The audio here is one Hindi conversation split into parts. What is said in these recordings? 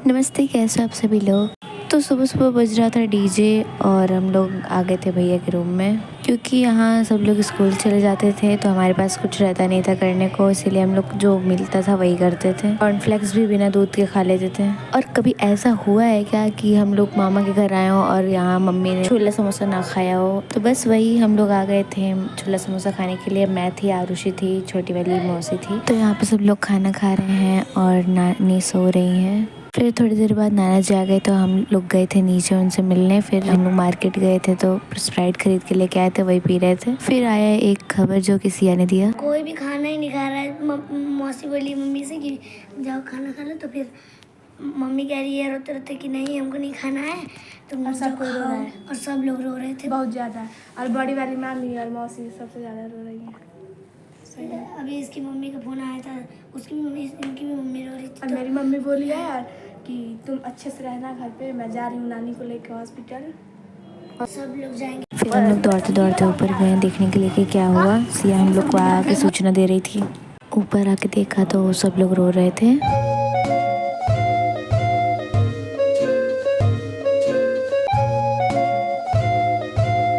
नमस्ते, कैसे हो आप सभी लोग। तो सुबह सुबह बज रहा था डीजे और हम लोग आ गए थे भैया के रूम में, क्योंकि यहाँ सब लोग स्कूल चले जाते थे तो हमारे पास कुछ रहता नहीं था करने को, इसीलिए हम लोग जो मिलता था वही करते थे। कॉर्नफ्लेक्स भी बिना दूध के खा लेते थे। और कभी ऐसा हुआ है क्या कि हम लोग मामा के घर आए हो और यहाँ मम्मी ने छोला समोसा ना खाया हो। तो बस वही हम लोग आ गए थे छोला समोसा खाने के लिए। मैं थी, आरुषि थी, छोटी वाली मौसी थी। तो यहाँ पे सब लोग खाना खा रहे हैं और नानी सो रही है। फिर थोड़ी देर बाद नाना जी आ गए तो हम लोग गए थे नीचे उनसे मिलने। फिर हम लोग मार्केट गए थे तो स्प्राइट खरीद के लेके आए थे, वही पी रहे थे। फिर आया एक खबर जो कि सिया ने दिया, कोई भी खाना ही नहीं खा रहा है। मौसी बोली मम्मी से कि जाओ खाना खा लो, तो फिर मम्मी कह रही है रोते रोते कि नहीं हमको नहीं खाना है, तो सब कोई रो रहा है और सब लोग रो रहे थे बहुत ज़्यादा। और बड़ी वाली मामी और मौसी सबसे ज़्यादा रो रही है। अभी इसकी मम्मी का फोन आया था, उसकी भी मम्मी, इनकी भी मम्मी रो रही थी। और मेरी मम्मी बोली है यार कि तुम अच्छे से रहना घर पे, मैं जा रही हूँ नानी को लेकर हॉस्पिटल। और सब लोग जाएंगे। फिर हम लोग दौड़ते दौड़ते ऊपर गए देखने के लिए कि क्या हुआ। सिया हम लोग को आके सूचना दे रही थी। ऊपर आके देखा तो सब लोग रो रहे थे।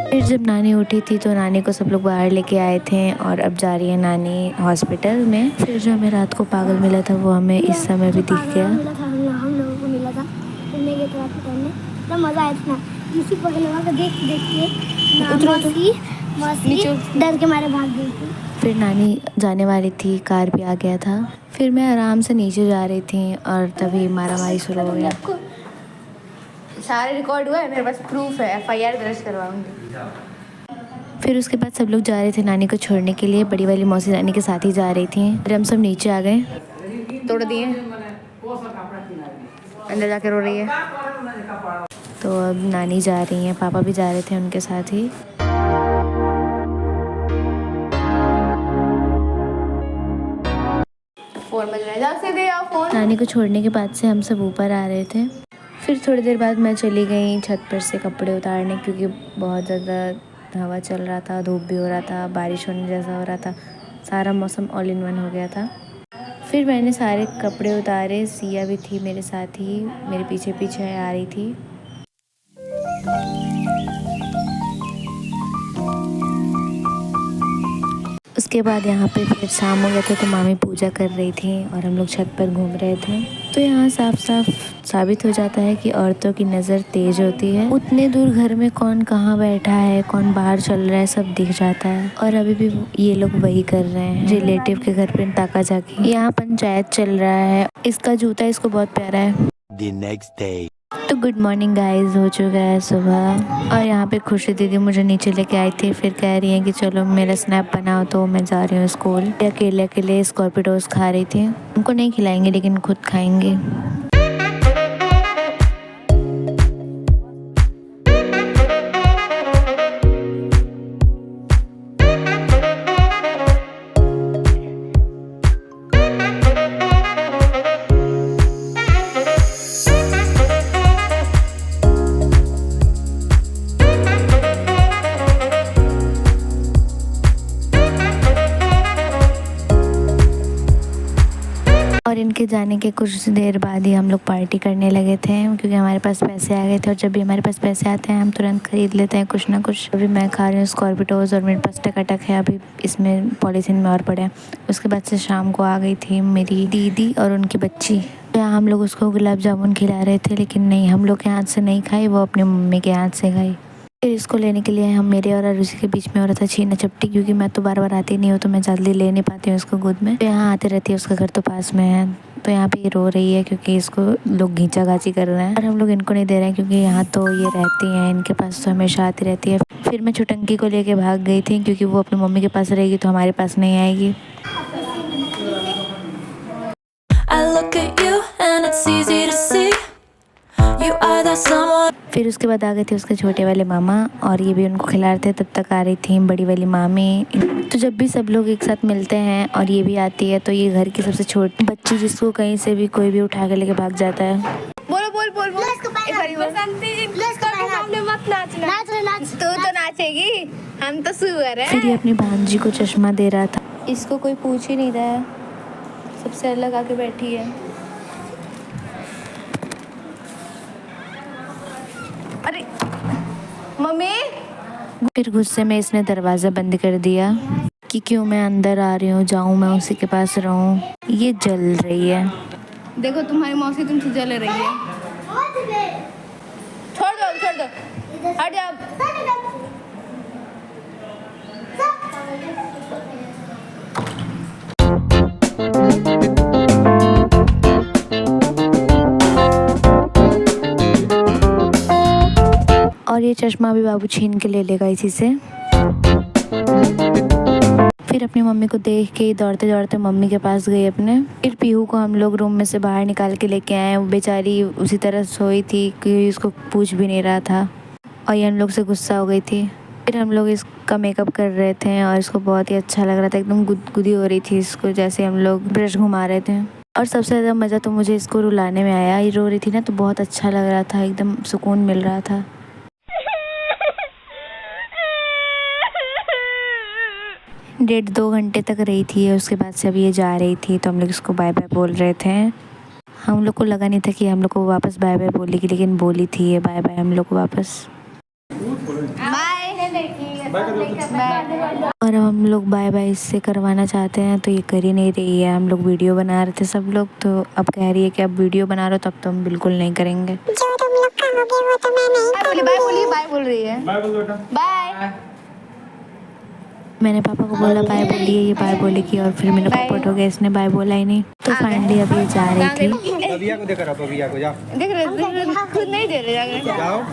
फिर जब नानी उठी थी तो नानी को सब लोग बाहर लेके आए थे और अब जा रही है नानी हॉस्पिटल में। फिर जो हमें रात को पागल मिला था वो हमें इस समय भी दिख गया। हम लोगों को मिला था, फिर मैं गया था पहनने, तो मज़ा आया था ना। इसी पगल लगा के देख के मौसी डर के मारे भाग गई थी। फिर नानी जाने वाली थी, कार भी आ गया था। फिर मैं आराम से नीचे जा रही थी और तभी मारामारी शुरू हो गया। सारे रिकॉर्ड हुआ है, मेरे पास प्रूफ है, FIR दर्ज करवाऊंगी। फिर उसके बाद सब लोग जा रहे थे नानी को छोड़ने के लिए। बड़ी वाली मौसी नानी के साथ ही जा रही थी। फिर हम सब नीचे आ गए। तोड़ दिए, अंदर जाके रो रही है। तो अब नानी जा रही हैं, पापा भी जा रहे थे उनके साथ ही। फोन बज रहा है, जा से दे आओ फोन। नानी को छोड़ने के बाद से हम सब ऊपर आ रहे थे। फिर थोड़ी देर बाद मैं चली गई छत पर से कपड़े उतारने, क्योंकि बहुत ज़्यादा हवा चल रहा था, धूप भी हो रहा था, बारिश होने जैसा हो रहा था, सारा मौसम ऑल इन वन हो गया था। फिर मैंने सारे कपड़े उतारे। सिया भी थी मेरे साथ ही, मेरे पीछे पीछे आ रही थी। उसके बाद यहाँ पे फिर शाम हो गया था तो मामी पूजा कर रही थी और हम लोग छत पर घूम रहे थे। तो यहाँ साफ साफ साबित हो जाता है कि औरतों की नज़र तेज होती है। उतने दूर घर में कौन कहाँ बैठा है, कौन बाहर चल रहा है, सब दिख जाता है। और अभी भी ये लोग वही कर रहे हैं, रिलेटिव के घर पे ताका झाकी। यहाँ पंचायत चल रहा है। इसका जूता इसको बहुत प्यारा है। The next day. तो गुड मॉर्निंग गाइस, हो चुका है सुबह और यहाँ पे खुशी दीदी मुझे नीचे लेके आई थी। फिर कह रही है कि चलो मेरा स्नैप बनाओ, तो मैं जा रही हूँ स्कूल। अकेले अकेले स्कॉर्पिटोस खा रही थी। उनको नहीं खिलाएंगे लेकिन खुद खाएंगे। और इनके जाने के कुछ देर बाद ही हम लोग पार्टी करने लगे थे, क्योंकि हमारे पास पैसे आ गए थे। और जब भी हमारे पास पैसे आते हैं हम तुरंत खरीद लेते हैं कुछ ना कुछ। अभी मैं खा रही हूँ स्कॉर्पिटोज और मेरे पास टकाटक है, अभी इसमें पॉलीथीन में और पड़े हैं। उसके बाद से शाम को आ गई थी मेरी दीदी और उनकी बच्ची। यहाँ हम लोग उसको गुलाब जामुन खिला रहे थे, लेकिन नहीं, हम लोग के हाथ से नहीं खाई, वो अपनी मम्मी के हाथ से खाई। फिर इसको लेने के लिए हम मेरे और अरुषि के बीच में हो रहा था छीना चपटी, क्योंकि मैं तो बार बार आती नहीं हूँ तो मैं जल्दी ले नहीं पाती हूँ इसको गोद में। तो यहाँ आती रहती है, उसका घर तो पास में है। तो यहाँ पे ये रो रही है क्योंकि इसको लोग घींचा घाची कर रहे हैं और हम लोग इनको नहीं दे रहे हैं, क्योंकि यहाँ तो ये रहती हैं, इनके पास तो हमेशा आती रहती है। फिर मैं छुटंकी को लेके भाग गई थी, क्योंकि वो अपनी मम्मी के पास रहेगी तो हमारे पास नहीं आएगी। फिर उसके बाद आ गए थे उसके छोटे वाले मामा और ये भी उनको खिला रहे थे। तब तक आ रही थी बड़ी वाली मामी। तो जब भी सब लोग एक साथ मिलते हैं और ये भी आती है तो ये घर की सबसे छोटी बच्ची, जिसको कहीं से भी कोई भी उठा के लेके भाग जाता है। बोलो बोल बोल बोल। सामने मत नाचना। नाच तू तो नाचेगी, हम तो सुअर हैं। फिर ये अपनी भांजी को चश्मा दे रहा था। इसको कोई पूछ ही नहीं रहा है, सबसे अलग आके बैठी है। फिर गुस्से में इसने दरवाज़ा बंद कर दिया कि क्यों मैं अंदर आ रही हूँ, जाऊँ मैं उसी के पास रहूँ। ये जल रही है। देखो तुम्हारी मौसी तुमसे जल रही है। छोड़ दो हट जाओ। और ये चश्मा भी बाबू छीन के ले लेगा इसी से। फिर अपनी मम्मी को देख के दौड़ते दौड़ते मम्मी के पास गई अपने। फिर पीहू को हम लोग रूम में से बाहर निकाल के लेके आए। वो बेचारी उसी तरह सोई थी कि उसको पूछ भी नहीं रहा था और ये हम लोग से गुस्सा हो गई थी। फिर हम लोग इसका मेकअप कर रहे थे और इसको बहुत ही अच्छा लग रहा था, एकदम गुदगुदी हो रही थी इसको, जैसे हम लोग ब्रश घुमा रहे थे। और सबसे ज़्यादा मज़ा तो मुझे इसको रुलाने में आया। ये रो रही थी ना तो बहुत अच्छा लग रहा था, एकदम सुकून मिल रहा था। डेढ़ 2 घंटे तक रही थी, उसके बाद से अब ये जा रही थी तो हम लोग इसको बाय बाय बोल रहे थे। हम लोग को लगा नहीं था कि हम लोग को वापस बाय बाय बोलेगी, लेकिन बोली थी ये बाय बाय हम लोग को वापस। और अब हम लोग बाय बाय इससे करवाना चाहते हैं तो ये कर ही नहीं रही है। हम लोग वीडियो बना रहे थे सब लोग, तो अब कह रही है कि अब वीडियो बना रहे हो तो अब तो हम बिल्कुल नहीं करेंगे। जो तुम लोग कहोगे वो तो मैं नहीं करूँगी। बाय बोल रही है। बाय बोल बेटा। बाय। मैंने पापा को बोला बाय बोलिए, ये बाय बोलेगी और फिर मेरे को पट हो गया, इसने बाय बोला ही नहीं। तो फाइनली अब ये जा रही थी। बबिया को देकर आओ, बबिया को जाओ देख रहे खुद नहीं दे रहे जाओ।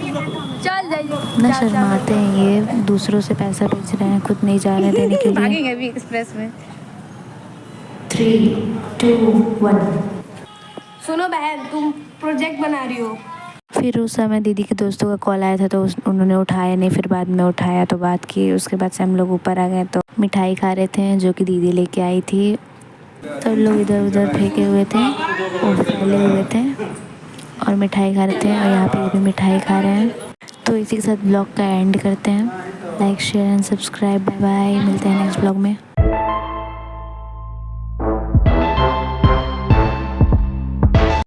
चल जाइए। ना शर्माते हैं ये, दूसरों से पैसा भेज रहे हैं, खुद नहीं जा रहे देने के लिए। भागेंगे अभी एक्सप्रेस में। 3, 2, 1। सुनो बहन, तुम प्रोजेक्ट बना रही हो। फिर उस समय दीदी के दोस्तों का कॉल आया था तो उन्होंने उठाया नहीं। फिर बाद में उठाया तो बात की। उसके बाद से हम लोग ऊपर आ गए तो मिठाई खा रहे थे जो कि दीदी लेके आई थी। तो लोग इधर उधर फेंके हुए थे और फैले हुए थे और मिठाई खा रहे थे और यहाँ पे ये भी मिठाई खा रहे हैं। तो इसी के साथ ब्लॉग का एंड करते हैं। Like share and subscribe. Bye bye, मिलते हैं नेक्स्ट ब्लॉग में।